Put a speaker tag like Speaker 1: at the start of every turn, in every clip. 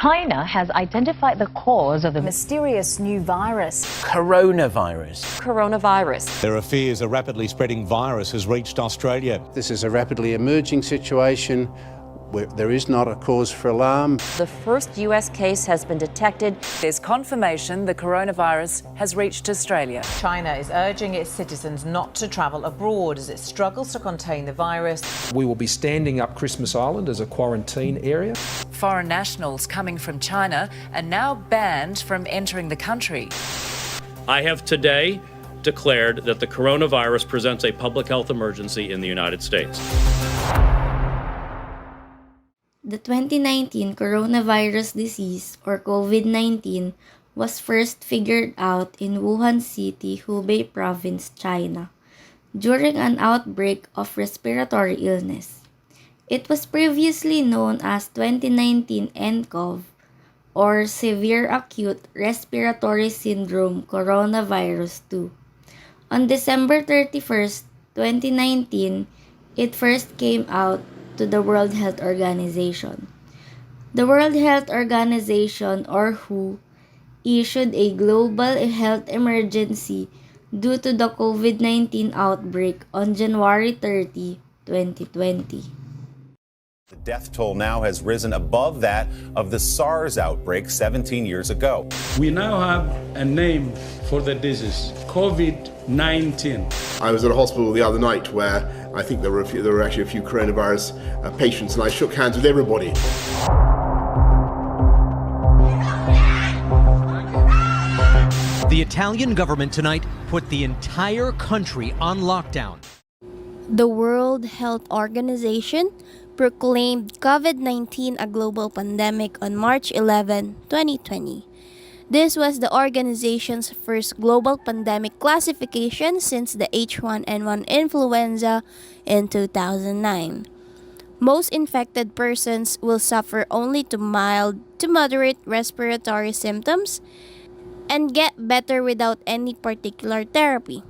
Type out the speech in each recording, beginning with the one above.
Speaker 1: China has identified the cause of the
Speaker 2: mysterious new virus.
Speaker 3: Coronavirus.
Speaker 4: There are fears a rapidly spreading virus has reached Australia.
Speaker 5: This is a rapidly emerging situation where there is not a cause for alarm.
Speaker 6: The first US case has been detected.
Speaker 2: There's confirmation the coronavirus has reached Australia.
Speaker 7: China is urging its citizens not to travel abroad as it struggles to contain the virus.
Speaker 8: We will be standing up Christmas Island as a quarantine area.
Speaker 2: Foreign nationals coming from China are now banned from entering the country.
Speaker 9: I have today declared that the coronavirus presents a public health emergency in the United States.
Speaker 10: The 2019 coronavirus disease, or COVID-19, was first figured out in Wuhan City, Hubei Province, China, during an outbreak of respiratory illness. It was previously known as 2019 nCoV, or Severe Acute Respiratory Syndrome Coronavirus 2. On December 31st, 2019, it first came out to the World Health Organization. The World Health Organization, or WHO, issued a global health emergency due to the COVID-19 outbreak on January 30, 2020.
Speaker 11: The death toll now has risen above that of the SARS outbreak 17 years ago.
Speaker 12: We now have a name for the disease, COVID-19.
Speaker 13: I was at a hospital the other night where I think there were actually a few coronavirus patients, and I shook hands with everybody.
Speaker 14: The Italian government tonight put the entire country on lockdown.
Speaker 15: The World Health Organization proclaimed COVID-19 a global pandemic on March 11, 2020. This was the organization's first global pandemic classification since the H1N1 influenza in 2009. Most infected persons will suffer only to mild to moderate respiratory symptoms and get better without any particular therapy.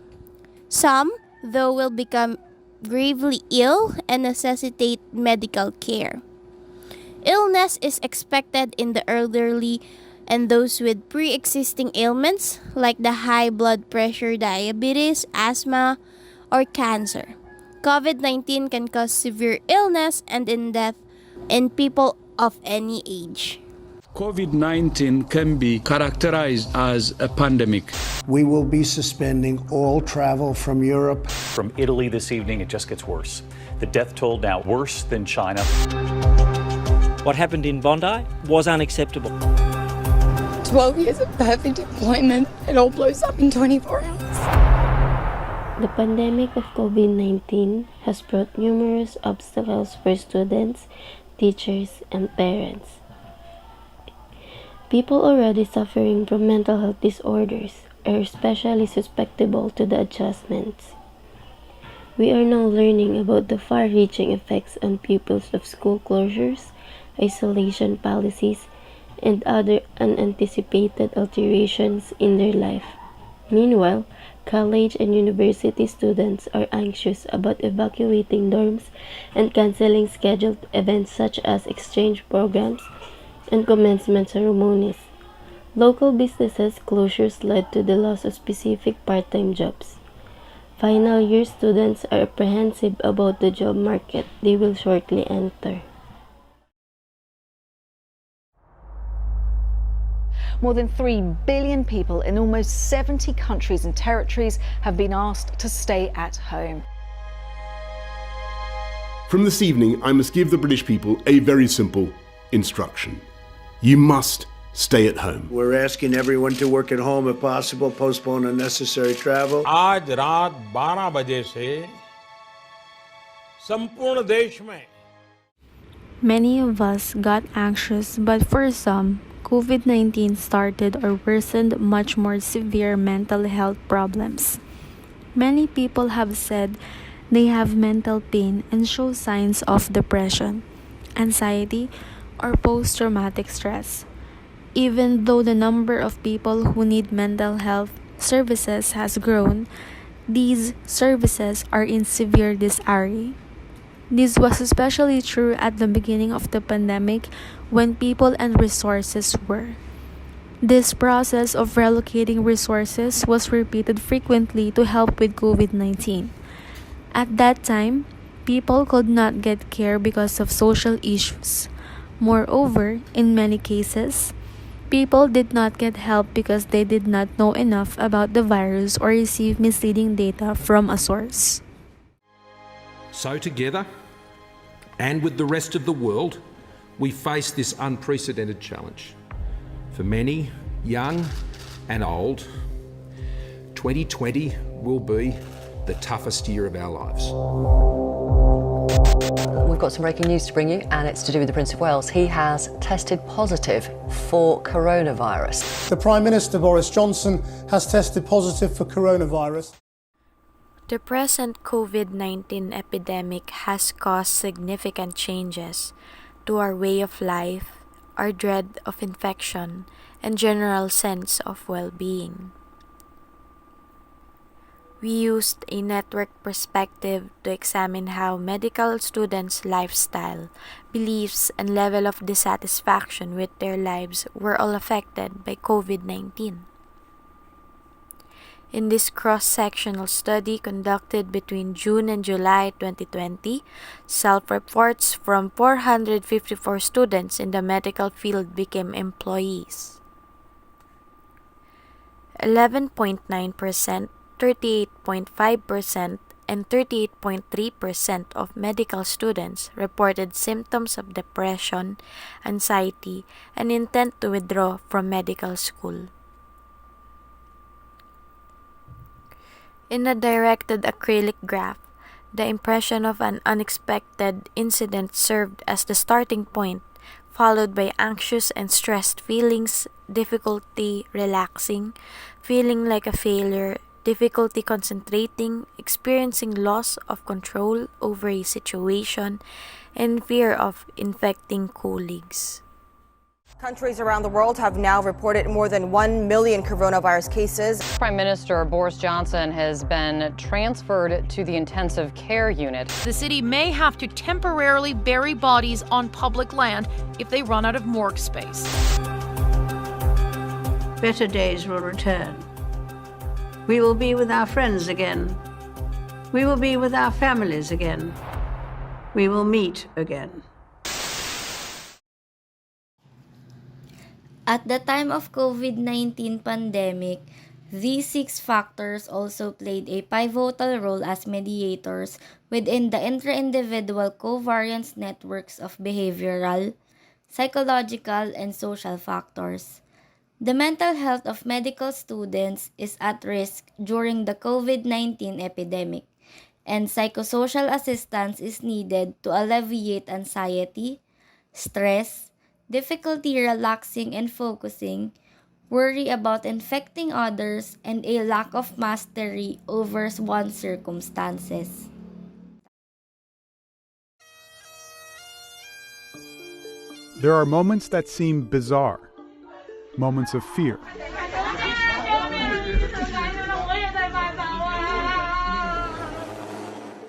Speaker 15: Some, though, will become gravely ill and necessitate medical care. Illness is expected in the elderly and those with pre-existing ailments like the high blood pressure, diabetes, asthma, or cancer. COVID-19 can cause severe illness and death in people of any age.
Speaker 12: COVID-19 can be characterized as a pandemic.
Speaker 16: We will be suspending all travel from Europe.
Speaker 17: From Italy this evening, it just gets worse. The death toll now worse than China.
Speaker 18: What happened in Bondi was unacceptable.
Speaker 19: 12 years of perfect employment, it all blows up in 24 hours.
Speaker 20: The pandemic of COVID-19 has brought numerous obstacles for students, teachers, and parents. People already suffering from mental health disorders are especially susceptible to the adjustments. We are now learning about the far-reaching effects on pupils of school closures, isolation policies, and other unanticipated alterations in their life. Meanwhile, college and university students are anxious about evacuating dorms and canceling scheduled events such as exchange programs and commencement ceremonies. Local businesses closures led to the loss of specific part-time jobs. Final year students are apprehensive about the job market they will shortly enter.
Speaker 4: More than 3 billion people in almost 70 countries and territories have been asked to stay at home.
Speaker 13: From this evening, I must give the British people a very simple instruction. You must stay at home.
Speaker 3: We're asking everyone to work at home if possible, postpone unnecessary travel.
Speaker 2: आज रात 12 बजे से संपूर्ण देश में.
Speaker 10: Many of us got anxious, but for some, COVID-19 started or worsened much more severe mental health problems. Many people have said they have mental pain and show signs of depression, anxiety, or post-traumatic stress. Even though the number of people who need mental health services has grown, these services are in severe disarray.
Speaker 21: This was especially true at the beginning of the pandemic when people and resources were. This process of relocating resources was repeated frequently to help with COVID-19. At that time, people could not get care because of social issues. Moreover, in many cases, people did not get help because they did not know enough about the virus or receive misleading data from a source.
Speaker 8: So together, and with the rest of the world, we face this unprecedented challenge. For many, young and old, 2020 will be the toughest year of our lives.
Speaker 22: We've got some breaking news to bring you, and it's to do with the Prince of Wales. He has tested positive for coronavirus.
Speaker 23: The Prime Minister, Boris Johnson, has tested positive for coronavirus.
Speaker 21: The present COVID-19 epidemic has caused significant changes to our way of life, our dread of infection, and general sense of well-being. We used a network perspective to examine how medical students' lifestyle, beliefs, and level of dissatisfaction with their lives were all affected by COVID-19. In this cross-sectional study conducted between June and July 2020, self-reports from 454 students in the medical field became employees. 11.9%, 38.5%, and 38.3% of medical students reported symptoms of depression, anxiety, and intent to withdraw from medical school. In a directed acrylic graph, the impression of an unexpected incident served as the starting point, followed by anxious and stressed feelings, difficulty relaxing, feeling like a failure, difficulty concentrating, experiencing loss of control over a situation, and fear of infecting colleagues.
Speaker 24: Countries around the world have now reported more than 1 million coronavirus cases.
Speaker 1: Prime Minister Boris Johnson has been transferred to the intensive care unit.
Speaker 25: The city may have to temporarily bury bodies on public land if they run out of morgue space.
Speaker 26: Better days will return. We will be with our friends again. We will be with our families again. We will meet again.
Speaker 10: At the time of COVID-19 pandemic, these 6 factors also played a pivotal role as mediators within the intra-individual covariance networks of behavioral, psychological, and social factors. The mental health of medical students is at risk during the COVID-19 epidemic, and psychosocial assistance is needed to alleviate anxiety, stress, difficulty relaxing and focusing, worry about infecting others, and a lack of mastery over one's circumstances.
Speaker 27: There are moments that seem bizarre, moments of fear.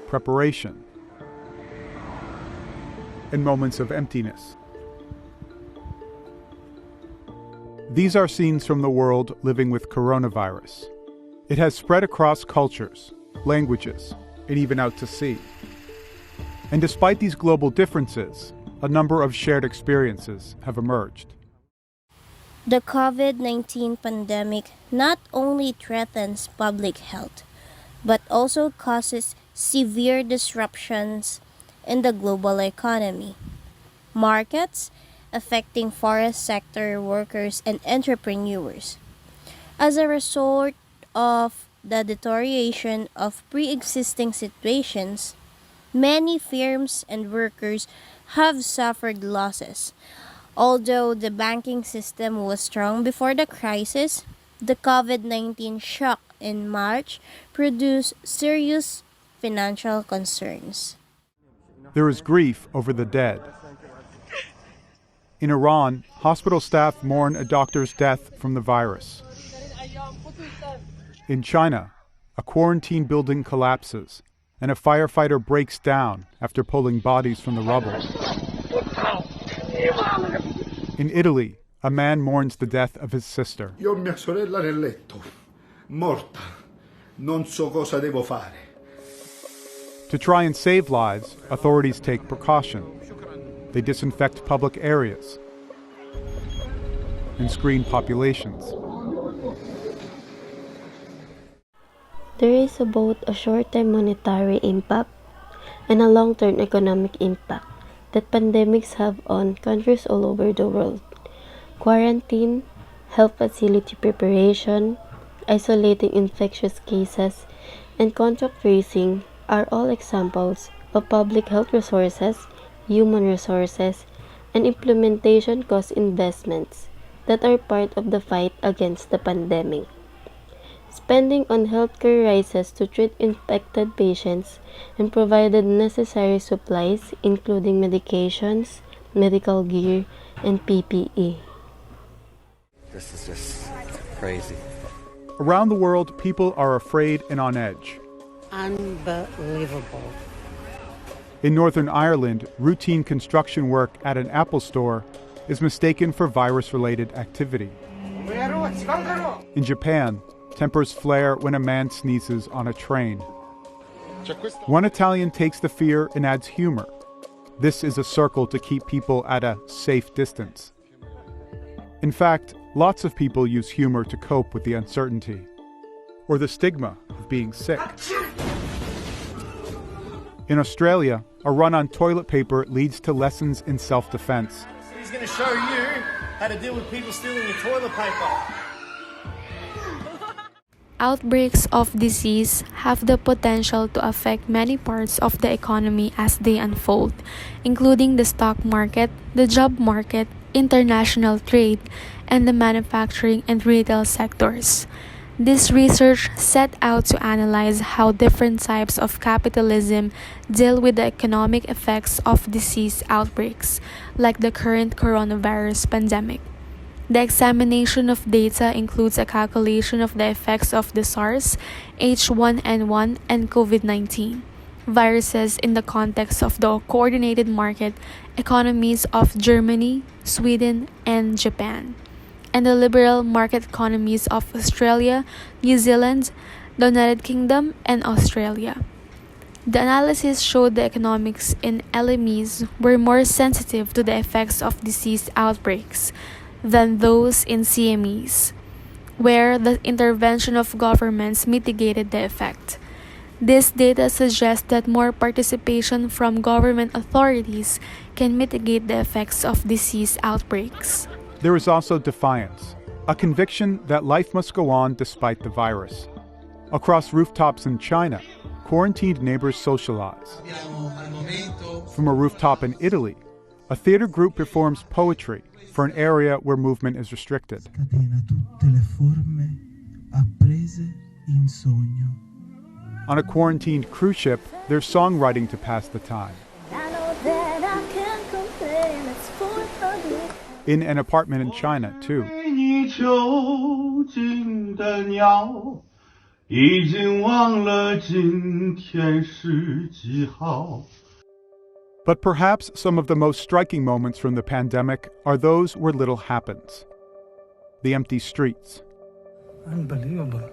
Speaker 27: Preparation, and moments of emptiness. These are scenes from the world living with coronavirus. It has spread across cultures, languages, and even out to sea. And despite these global differences, a number of shared experiences have emerged.
Speaker 15: The COVID-19 pandemic not only threatens public health, but also causes severe disruptions in the global economy. Markets affecting forest sector workers and entrepreneurs. As a result of the deterioration of pre-existing situations, many firms and workers have suffered losses. Although the banking system was strong before the crisis, the COVID-19 shock in March produced serious financial concerns.
Speaker 27: There is grief over the dead. In Iran, hospital staff mourn a doctor's death from the virus. In China, a quarantine building collapses, and a firefighter breaks down after pulling bodies from the rubble. In Italy, a man mourns the death of his sister.
Speaker 3: Io ho mia sorella nel letto, morta. Non so cosa devo fare.
Speaker 27: To try and save lives, authorities take precaution. They disinfect public areas and screen populations.
Speaker 20: There is both a short-term monetary impact and a long-term economic impact that pandemics have on countries all over the world. Quarantine, health facility preparation, isolating infectious cases, and contact tracing are all examples of public health resources, human resources, and implementation cost investments that are part of the fight against the pandemic. Spending on healthcare rises to treat infected patients and provided necessary supplies, including medications, medical gear, and PPE.
Speaker 5: This is just crazy.
Speaker 27: Around the world, people are afraid and on edge.
Speaker 6: Unbelievable.
Speaker 27: In Northern Ireland, routine construction work at an Apple store is mistaken for virus-related activity. In Japan, tempers flare when a man sneezes on a train. One Italian takes the fear and adds humor. This is a circle to keep people at a safe distance. In fact, lots of people use humor to cope with the uncertainty or the stigma of being sick. In Australia, a run on toilet paper leads to lessons in self-defense.
Speaker 7: He's going to show you how to deal with people stealing your toilet paper.
Speaker 21: Outbreaks of disease have the potential to affect many parts of the economy as they unfold, including the stock market, the job market, international trade, and the manufacturing and retail sectors. This research set out to analyze how different types of capitalism deal with the economic effects of disease outbreaks, like the current coronavirus pandemic. The examination of data includes a calculation of the effects of the SARS, H1N1, and COVID-19 viruses in the context of the coordinated market economies of Germany, Sweden, and Japan, and the liberal market economies of Australia, New Zealand, the United Kingdom, and Australia. The analysis showed the economics in LMEs were more sensitive to the effects of disease outbreaks than those in CMEs, where the intervention of governments mitigated the effect. This data suggests that more participation from government authorities can mitigate the effects of disease outbreaks.
Speaker 27: There is also defiance, a conviction that life must go on despite the virus. Across rooftops in China, quarantined neighbors socialize. From a rooftop in Italy, a theater group performs poetry for an area where movement is restricted. On a quarantined cruise ship, there's songwriting to pass the time. In an apartment in China, too. But perhaps some of the most striking moments from the pandemic are those where little happens. The empty streets.
Speaker 6: Unbelievable.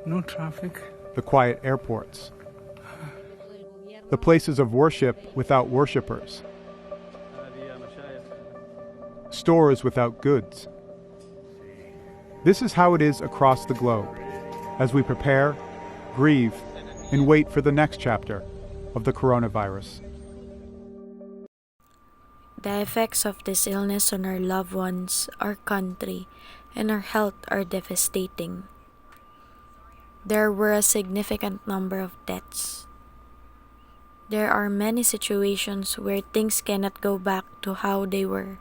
Speaker 6: No traffic.
Speaker 27: The quiet airports. The places of worship without worshippers. Stores without goods. This is how it is across the globe, as we prepare, grieve, and wait for the next chapter of the coronavirus.
Speaker 10: The effects of this illness on our loved ones, our country, and our health are devastating. There were a significant number of deaths. There are many situations where things cannot go back to how they were.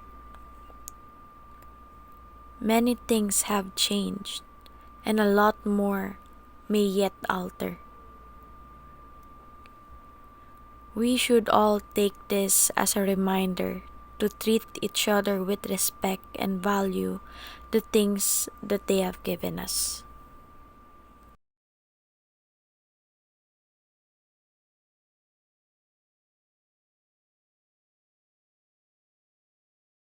Speaker 10: Many things have changed, and a lot more may yet alter. We should all take this as a reminder to treat each other with respect and value the things that they have given us.